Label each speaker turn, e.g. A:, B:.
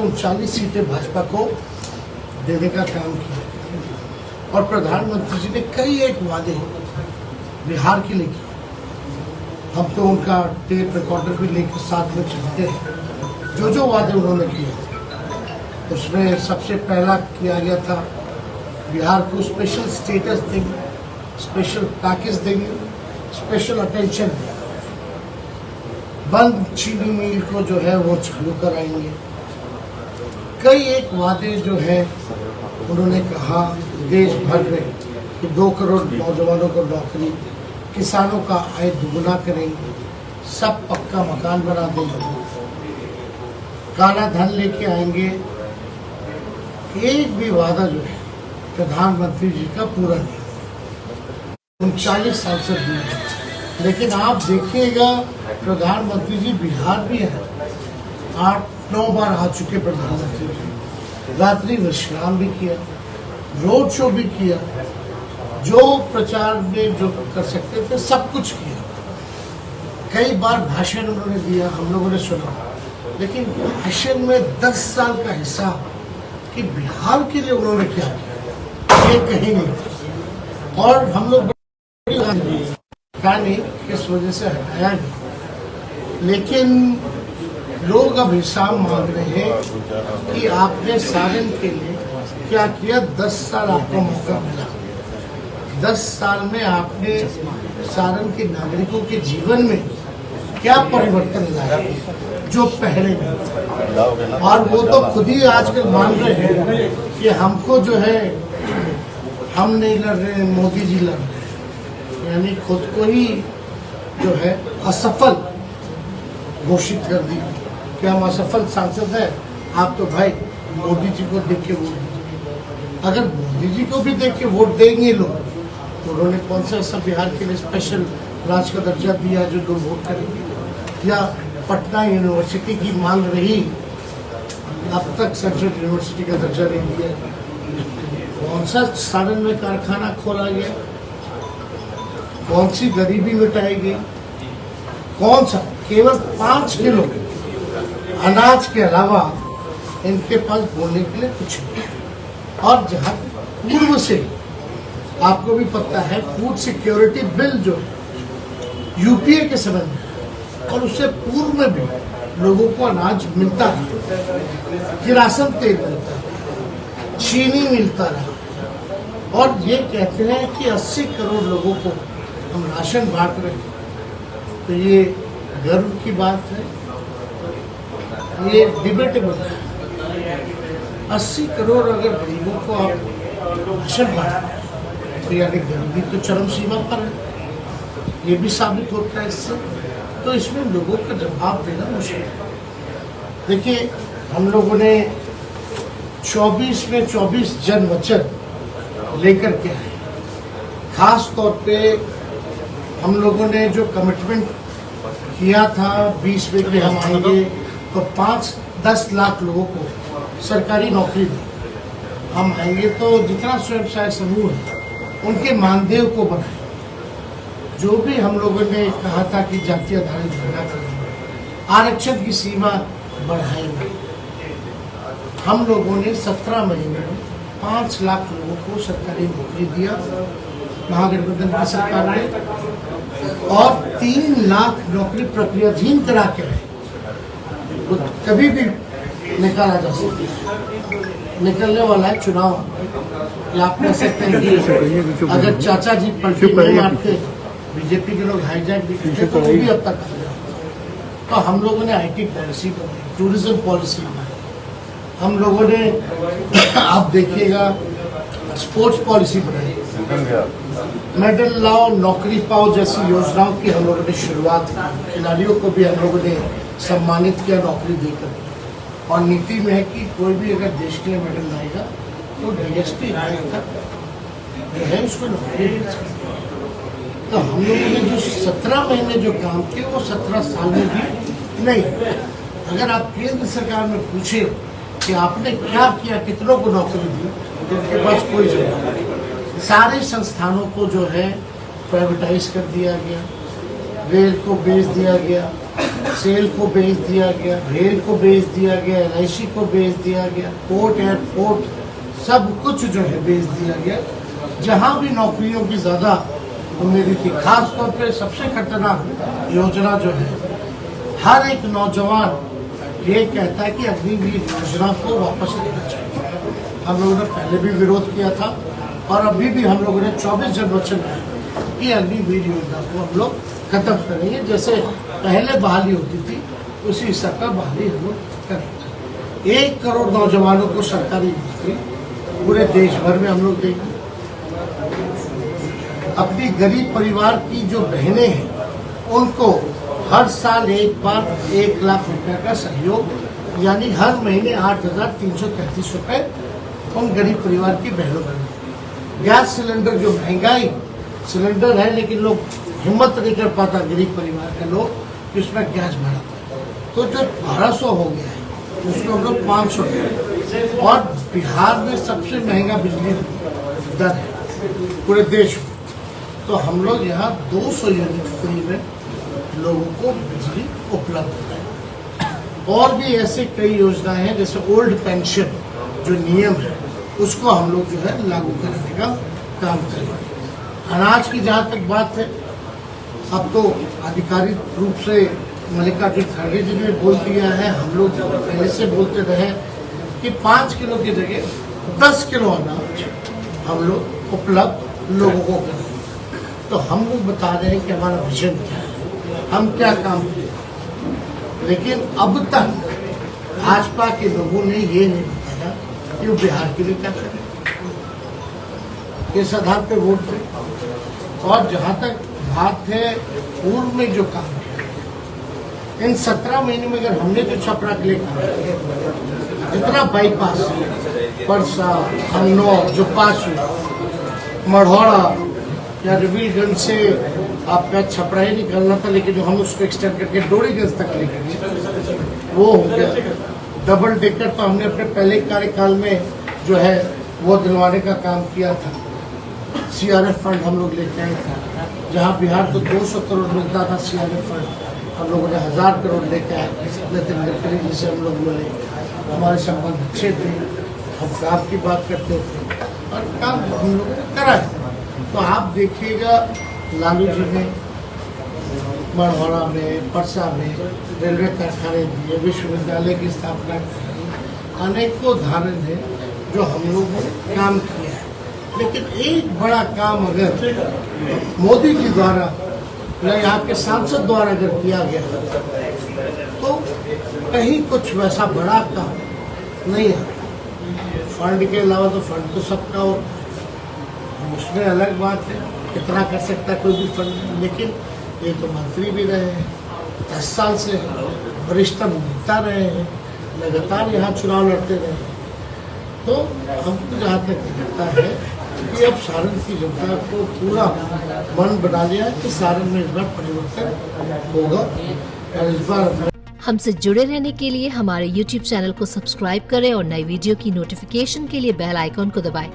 A: 39 सीटें भाजपा को देने का काम किया और प्रधानमंत्री जी ने कई एक वादे बिहार के लिए किए। हम तो उनका टेप रिकॉर्डर भी लेकर साथ में चलते हैं। जो वादे उन्होंने किए उसमें सबसे पहला किया गया था बिहार को स्पेशल स्टेटस देंगे, स्पेशल पैकेज देंगे, स्पेशल अटेंशन देंगे। बंद चीनी मिल को जो है वो चालू कराएंगे। कई एक वादे जो है उन्होंने कहा देश भर में कि 2 करोड़ नौजवानों को नौकरी, किसानों का आय दुगुना करेंगे, सब पक्का मकान बना देंगे, काला धन लेके आएंगे। एक भी वादा जो है प्रधानमंत्री जी का पूरा नहीं। 39 साल से दूर, लेकिन आप देखिएगा प्रधानमंत्री जी बिहार भी है, 8-9 बार आ चुके प्रधानमंत्री जी, रात्रि विश्राम भी किया, रोड शो भी किया, जो प्रचार में जो कर सकते थे सब कुछ किया। कई बार भाषण उन्होंने दिया, हम लोगों ने सुना, लेकिन भाषण में 10 साल का हिस्सा कि बिहार के लिए उन्होंने क्या किया ये कहीं नहीं। और हम लोग नहीं इस वजह से हटाया नहीं, लेकिन लोग अब हिसाब मांग रहे हैं कि आपने सारण के लिए क्या किया। 10 साल आपको मौका मिला, 10 साल में आपने सारण के नागरिकों के जीवन में क्या परिवर्तन लाया जो पहले नहीं। और वो तो खुद ही आजकल मान रहे हैं कि हमको जो है हम नहीं लड़ रहे, मोदी जी लड़ रहे हैं, यानी खुद को ही जो है असफल घोषित कर दिया कि हम असफल सांसद हैं। आप तो भाई मोदी जी को देख के वोट दीजिए। अगर मोदी जी को भी देख के वोट देंगे लोग तो उन्होंने कौन सा ऐसा बिहार के लिए स्पेशल राज्य का दर्जा दिया जो लोग वोट करेंगे। या पटना यूनिवर्सिटी की मांग रही, अब तक सेंट्रल यूनिवर्सिटी का दर्जा नहीं दिया। कौन सा सारण में कारखाना खोला गया, कौन सी गरीबी मिटाई गई, कौन सा केवल 5 किलो अनाज के अलावा इनके पास बोलने के लिए कुछ नहीं। और जहाँ पूर्व से आपको भी पता है फूड सिक्योरिटी बिल जो है यूपीए के समय में और उससे पूर्व में भी लोगों को अनाज मिलता है, किरासन तेल मिलता है, चीनी मिलता रहा। और ये कहते हैं कि 80 करोड़ लोगों को हम राशन बांट रहे हैं, तो ये गर्व की बात है, ये डिबेटेबल है। 80 करोड़ अगर गरीबों को आप राशन बांट रहे हैं तो यानी गरीबी तो चरम सीमा पर है, ये भी साबित होता है इससे। तो इसमें लोगों का जवाब देना मुश्किल है। देखिए हम लोगों ने 24 में 24 जन वचन लेकर के आए। खास तौर पे हम लोगों ने जो कमिटमेंट किया था 20 में कि हम आएंगे तो 5-10 लाख लोगों को सरकारी नौकरी दी। हम आएंगे तो जितना स्वयं सहायता समूह है उनके मानदेय को बढ़ाएं। जो भी हम लोगों ने कहा था कि जाति आधारित गणना करेंगे, आरक्षण की सीमा बढ़ाएंगे। हम लोगों ने 17 महीने में 5 लाख लोगों को सरकारी नौकरी दिया महागठबंधन की सरकार ने, और 3 लाख नौकरी प्रक्रियाधीन करा के रहे। तो कभी भी निकाला जा सकता है, निकलने वाला है चुनाव। या आप कह सकते हैं कि अगर चाचा जी पलटी नहीं मारते, बीजेपी के लोग हाईजैक भी करते तो वो भी अब तक आ जाए। तो हम लोगों ने IT पॉलिसी बनाई, टूरिज्म पॉलिसी बनाई, हम लोगों ने आप देखिएगा स्पोर्ट्स पॉलिसी बनाई, मेडल लाओ नौकरी पाओ जैसी योजनाओं की हम लोगों ने शुरुआत की। खिलाड़ियों को भी हम लोगों ने सम्मानित किया नौकरी देकर। और नीति में है कि कोई भी अगर देश के लिए मेडल लाएगा तो DSP जो है उसको नौकरी मिल सकती है। तो हम लोगों ने जो 17 महीने जो काम किए वो 17 साल में भी नहीं। अगर आप केंद्र सरकार में पूछे कि आपने क्या किया, कितनों को नौकरी दी, तो उनके पास कोई जवाब नहीं। सारे संस्थानों को जो है प्राइवेटाइज कर दिया गया, रेल को बेच दिया गया, सेल को बेच दिया गया, रेल को बेच दिया गया, LIC को बेच दिया गया, पोर्ट एयरपोर्ट सब कुछ जो है बेच दिया गया। जहाँ भी नौकरियों की ज़्यादा उम्मीद थी, खास तौर पे सबसे खतरनाक योजना जो है, हर एक नौजवान ये कहता है कि अग्निवीर योजना को वापस लेना चाहिए। हम लोगों ने पहले भी विरोध किया था और अभी भी हम लोगों ने 24 जन वचन दिया कि अग्निवीर योजना को हम लोग खत्म करेंगे। जैसे पहले बहाली होती थी उसी हिसाब का बहाली हम लोग करेंगे। 1 करोड़ नौजवानों को सरकारी नौकरी पूरे देश भर में हम लोग देंगे। अपनी गरीब परिवार की जो बहनें हैं उनको हर साल एक बार 1 लाख रुपए का सहयोग, यानी हर महीने 8,333 रुपए उन गरीब परिवार की बहनों को। गैस सिलेंडर जो महंगाई सिलेंडर है, लेकिन लोग हिम्मत नहीं कर पाता गरीब परिवार के लोग कि उसमें गैस बढ़ाता है, तो जो 1200 हो गया है उसको हम लोग 500 है। और बिहार में सबसे महंगा बिजली दर है पूरे देश में, तो हम लोग यहाँ 200 यूनिट फ्री में लोगों को बिजली उपलब्ध है। और भी ऐसे कई योजनाएं हैं, जैसे ओल्ड पेंशन जो नियम है उसको हम लोग जो है लागू करने का काम करेंगे। अनाज की जहाँ तक बात है, अब तो आधिकारिक रूप से मल्लिकार्जुन खड़गे जी ने बोल दिया है, हम लोग पहले से बोलते रहे कि 5 किलो की जगह 10 किलो अनाज हम लोग उपलब्ध लोगों को करेंगे। तो हम लोग बता रहे हैं कि हमारा विजन क्या है, हम क्या काम किए। लेकिन अब तक भाजपा के लोगों ने ये नहीं बताया कि वो बिहार के लिए क्या करें, किस आधार पे वोट दें। और जहाँ तक बात है पूर्व में जो काम किया, इन 17 महीने में अगर हमने जो छपरा के लिए काम किया, जितना बाईपास परसा हरनौर जो पास हुआ, मढ़ौरा या रविलगंज से आपका छपरा ही निकलना था, लेकिन जो हम उसको एक्सटेंड करके डोरीगंज तक लेके गए वो हो गया। डबल डेकर तो हमने अपने पहले कार्यकाल में जो है वो दिलवाने का काम किया था। CRF फंड हम लोग लेके आए थे, जहाँ बिहार को 200 करोड़ मिलता था CRF फंड, हम लोगों ने 1000 करोड़ लेके आए। नितिन गडकरी जी से हम लोग मिले, हमारे संबंध अच्छे थे, हम काम की बात करते थे और काम हम लोगों ने करा है। तो आप देखिएगा लालू जी ने मढ़ौरा में, परसा में रेलवे कारखाने दिए, विश्वविद्यालय की स्थापना की, अनेकों उदाहरण है जो हम लोगों ने काम किया है। लेकिन एक बड़ा काम अगर मोदी जी द्वारा या यहाँ के सांसद द्वारा अगर किया गया तो कहीं कुछ वैसा बड़ा काम नहीं है। फंड के अलावा तो फंड तो सबका होता है, उसमें अलग बात है कितना कर सकता है कोई भी फंड। लेकिन ये तो मंत्री भी रहे हैं, 10 साल से वरिष्ठ नेता रहे हैं, लगातार यहाँ चुनाव लड़ते रहे हैं। तो हमको जहाँ तक लगता है कि अब सारण की जनता को पूरा मन बना लिया है कि सारण में इस बार परिवर्तन होगा। और इस बार
B: हमसे जुड़े रहने के लिए हमारे YouTube चैनल को सब्सक्राइब करें और नई वीडियो की नोटिफिकेशन के लिए बेल आइकॉन को दबाएं।